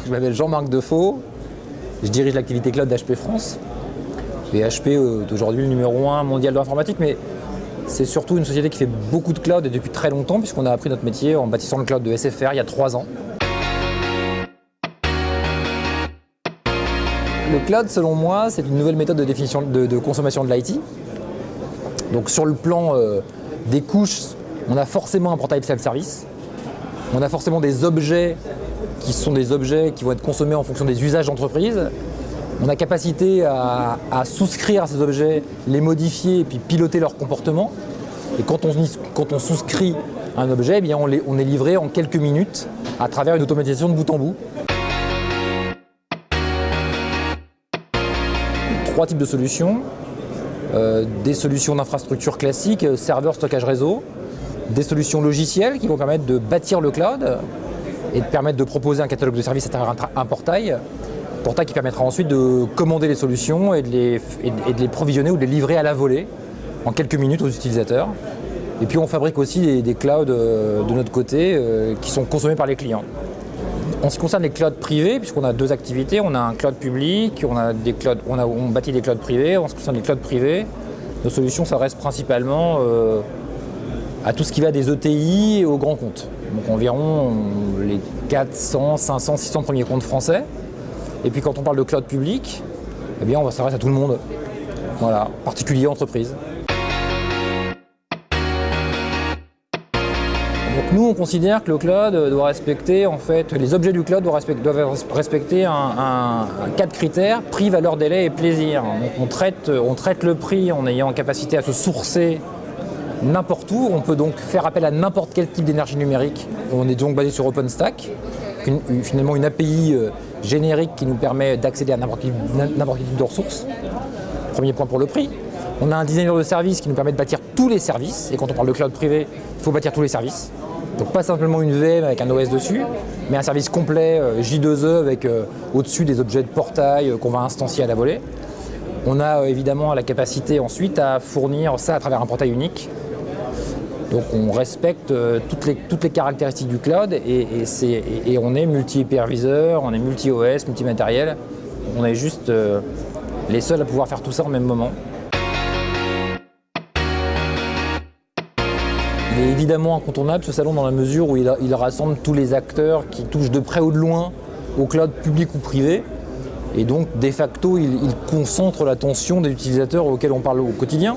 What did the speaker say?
Je m'appelle Jean-Marc Defoe, je dirige l'activité cloud d'HP France. Et HP est aujourd'hui le numéro 1 mondial de l'informatique, mais c'est surtout une société qui fait beaucoup de cloud et depuis très longtemps, puisqu'on a appris notre métier en bâtissant le cloud de SFR il y a 3 ans. Le cloud, selon moi, c'est une nouvelle méthode de définition de consommation de l'IT. Donc sur le plan des couches, on a forcément un portail self-service. On a forcément des objets qui sont des objets qui vont être consommés en fonction des usages d'entreprise. On a capacité à souscrire à ces objets, les modifier et puis piloter leur comportement. Et quand on souscrit un objet, eh bien on est livré en quelques minutes à travers une automatisation de bout en bout. 3 types de solutions. Des solutions d'infrastructure classiques, serveur, stockage, réseau. Des solutions logicielles qui vont permettre de bâtir le cloud et de permettre de proposer un catalogue de services à travers un portail qui permettra ensuite de commander les solutions et de les provisionner ou de les livrer à la volée en quelques minutes aux utilisateurs. Et puis on fabrique aussi des clouds de notre côté qui sont consommés par les clients. En ce qui concerne les clouds privés, puisqu'on a 2 activités, on a un cloud public, on bâtit des clouds privés. En ce qui concerne les clouds privés, nos solutions s'adressent principalement à tout ce qui va des ETI et aux grands comptes. Donc environ les 400, 500, 600 premiers comptes français. Et puis quand on parle de cloud public, eh bien on s'adresse à tout le monde. Voilà, particulier, entreprise. Donc nous on considère que le cloud doit respecter, en fait, les objets du cloud doivent respecter un 4 critères, prix, valeur, délai et plaisir. Donc on traite le prix en ayant capacité à se sourcer n'importe où. On peut donc faire appel à n'importe quel type d'énergie numérique. On est donc basé sur OpenStack, finalement une API générique qui nous permet d'accéder à n'importe quel type de ressources. Premier point pour le prix. On a un designer de service qui nous permet de bâtir tous les services. Et quand on parle de cloud privé, il faut bâtir tous les services. Donc pas simplement une VM avec un OS dessus, mais un service complet J2E avec au-dessus des objets de portail qu'on va instancier à la volée. On a évidemment la capacité ensuite à fournir ça à travers un portail unique. Donc on respecte toutes les caractéristiques du cloud et on est multi-hyperviseur, on est multi-OS, multi-matériel. On est juste les seuls à pouvoir faire tout ça en même moment. Il est évidemment incontournable ce salon dans la mesure où il rassemble tous les acteurs qui touchent de près ou de loin au cloud public ou privé. Et donc, de facto, il concentre l'attention des utilisateurs auxquels on parle au quotidien.